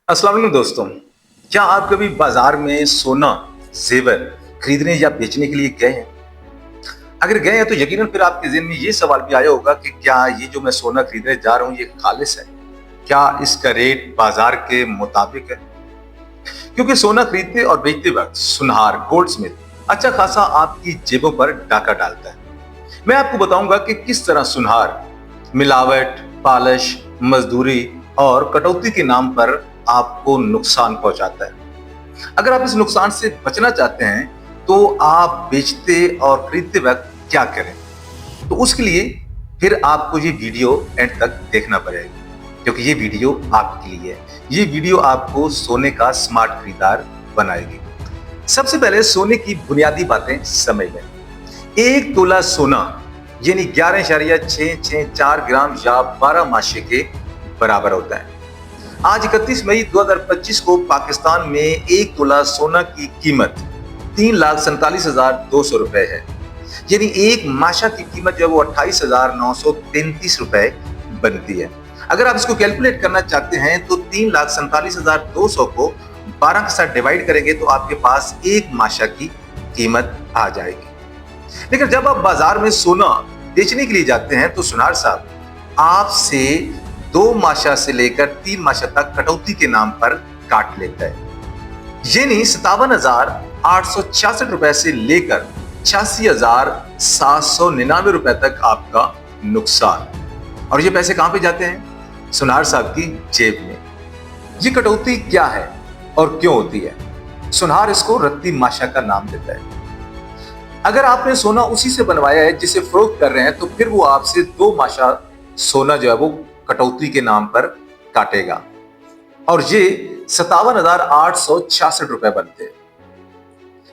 अस्सलाम वालेकुम दोस्तों। क्या आप कभी बाजार में सोना जेवर खरीदने या बेचने के लिए गए हैं? अगर गए हैं तो यकीनन फिर आपके ज़हन में ये सवाल भी आया होगा कि क्या ये जो मैं सोना खरीदने जा रहा हूँ ये खालिस है? क्या इसका रेट बाजार के मुताबिक है? क्योंकि सोना खरीदते और बेचते वक्त सुनार गोल्डस्मिथ अच्छा खासा आपकी जेबों पर डाका डालता है। मैं आपको बताऊंगा कि किस तरह सुनार मिलावट, पॉलिश, मजदूरी और कटौती के नाम पर आपको नुकसान पहुंचाता है। अगर आप इस नुकसान से बचना चाहते हैं तो आप बेचते और खरीदते वक्त क्या करें? तो उसके लिए फिर आपको ये वीडियो एंड तक देखना पड़ेगा, क्योंकि ये वीडियो आपके लिए है। ये वीडियो आपको सोने का स्मार्ट खरीदार बनाएगी। सबसे पहले सोने की बुनियादी बातें समझ लें। 1 तोला सोना यानी 11.664 ग्राम या 12 माशे के बराबर होता है। आज 31 मई 2025 को पाकिस्तान में 1 तोला सोना की कीमत 3,47,200 रुपए है। यानी एक माशा की कीमत जो है वो 28,933 रुपए बनती है। अगर आप इसको कैलकुलेट करना चाहते हैं तो 3,47,200 को 12 के साथ डिवाइड करेंगे तो आपके पास एक माशा की कीमत आ जाएगी। लेकिन जब आप बाजार में सोना बेचने के लिए जाते हैं तो सुनार साहब आपसे 2 माशा से लेकर 3 माशा तक कटौती के नाम पर काट लेता है। यानी 57,866 रुपए से लेकर 86,799 रुपए तक आपका नुकसान। और ये पैसे कहां पे जाते हैं? सुनार साहब की जेब में। ये कटौती क्या है और क्यों होती है? सुनार इसको रत्ती माशा का नाम देता है। अगर आपने सोना उसी से बनवाया है जिसे फरोख्त कर रहे हैं तो फिर वो आपसे 2 माशा सोना जो है वो कटौती के नाम पर काटेगा और ये 57,866 रुपए बनते हैं।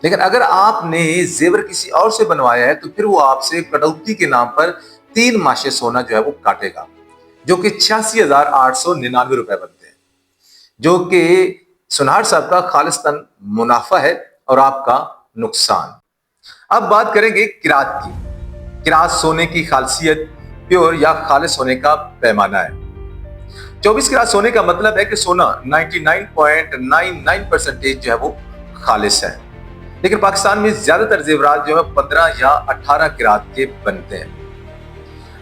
लेकिन अगर आपने जेवर किसी और से बनवाया है तो फिर वो आपसे कटौती के नाम पर 3 माशे सोना जो है वो काटेगा, जो कि 86,899 रुपए बनते हैं, जो कि सुनार साहब का खालिस्तान मुनाफा है और आपका नुकसान। अब बात करेंगे किरात की। किरात सोने की खासियत प्योर या खालिस होने का पैमाना है। 24 किरात सोने का मतलब है कि सोना 99.99% जो है वो खालिस है। लेकिन पाकिस्तान में ज्यादातर जेवरात जो है 15 या 18 किरात के बनते हैं।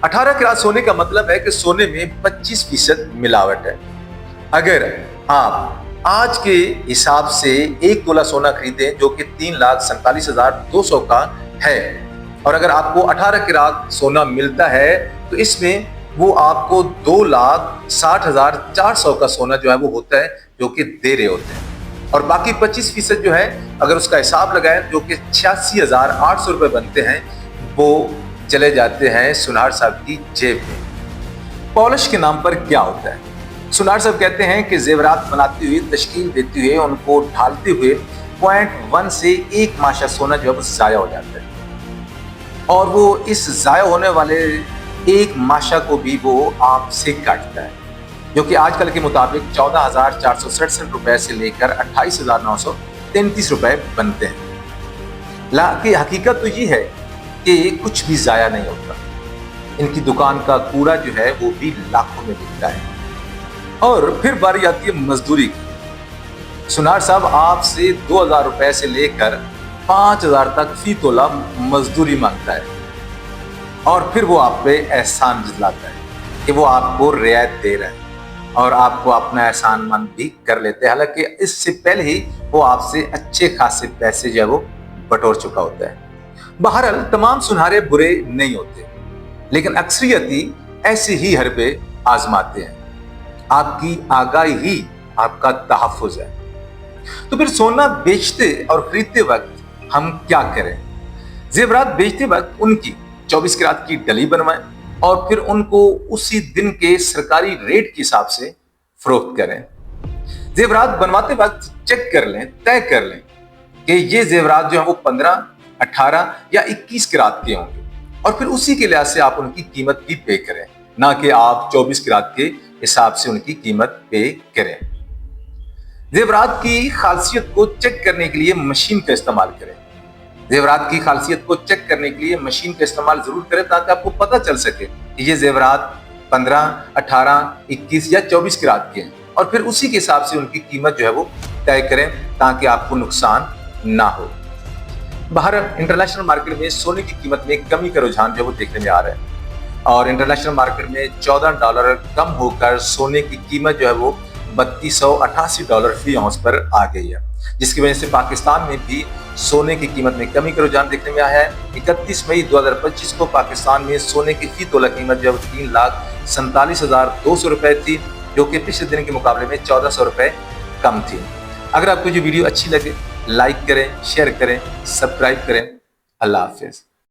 18 किरात सोने का मतलब है कि सोने में 25% मिलावट है। अगर आप आज के हिसाब से 1 तोला सोना खरीदें जो कि 3,47,200 का है और अगर आपको 18 किरात सोना मिलता है तो इसमें वो आपको 2,60,400 का सोना जो है वो होता है, जो कि दे रहे होते हैं। और बाकी 25% जो है अगर उसका हिसाब लगाएं जो कि 86,800 रुपए बनते हैं, वो चले जाते हैं सुनार साहब की जेब में। पॉलिश के नाम पर क्या होता है? सुनार साहब कहते हैं कि जेवरात बनाते हुए, तश्कील देते हुए, उनको ढालते हुए 0.1 से 1 माशा सोना जो है वो जाया हो जाता है और वो इस जाया होने वाले 1 माशा को भी वो आपसे काटता है, जो कि आजकल के मुताबिक 14,467 रुपए से लेकर 28,933 रुपए बनते हैं। की हकीकत तो ये है कि कुछ भी जाया नहीं होता। इनकी दुकान का कूड़ा जो है वो भी लाखों में बिकता है। और फिर बारी आती है मजदूरी की। सुनार साहब आपसे 2,000 रुपए से लेकर 5,000 तक फी तोला मजदूरी मांगता है और फिर वो आप पे एहसान जताता है कि वो आपको रियायत दे रहा है और आपको अपना एहसान मंद भी कर लेते हैं। हालांकि इससे पहले ही वो आपसे अच्छे खासे पैसे जो है वो बटोर चुका होता है। बहरहाल तमाम सुनहरे बुरे नहीं होते, लेकिन अक्सरियती ऐसे ही हरबे आजमाते हैं। आपकी आगाही ही आपका तहफ्फुज है। तो फिर सोना बेचते और खरीदते वक्त हम क्या करें? जेवरात बेचते वक्त उनकी 24 किरात की डली बनवाएं और फिर उनको उसी दिन के सरकारी रेट के हिसाब से फरोख्त करें। जेवरात बनवाते वक्त चेक कर लें, तय कर लें कि ये जेवरात जो है वो 15, 18 या 21 किरात के होंगे और फिर उसी के लिहाज से आप उनकी कीमत भी पे करें, ना कि आप 24 किरात के हिसाब से उनकी कीमत पे करें। जेवरात की खासियत को चेक करने के लिए मशीन का इस्तेमाल करें। जेवरात की खासियत को चेक करने के लिए मशीन का इस्तेमाल जरूर करें ताकि आपको पता चल सके कि ये जेवरात 15, 18, 21 या 24 किरात के हैं। और फिर उसी के हिसाब से उनकी कीमत जो है वो तय करें ताकि आपको नुकसान ना हो। बाहर इंटरनेशनल मार्केट में सोने की कीमत में कमी का रुझान जो है वो देखने में आ रहा है और इंटरनेशनल मार्केट में $14 कम होकर सोने की कीमत जो है वो $3288 फी औंस पर आ गई है, जिसकी वजह से पाकिस्तान में भी सोने की कीमत में कमी का रुझान देखने में आया है। 31 मई 2025 को पाकिस्तान में सोने की फी तोला कीमत जो है 3,47,200 रुपए थी, जो कि पिछले दिन के मुकाबले में 1,400 रुपए कम थी। अगर आपको जो वीडियो अच्छी लगे लाइक करें, शेयर करें, सब्सक्राइब करें। अल्लाह हाफिज।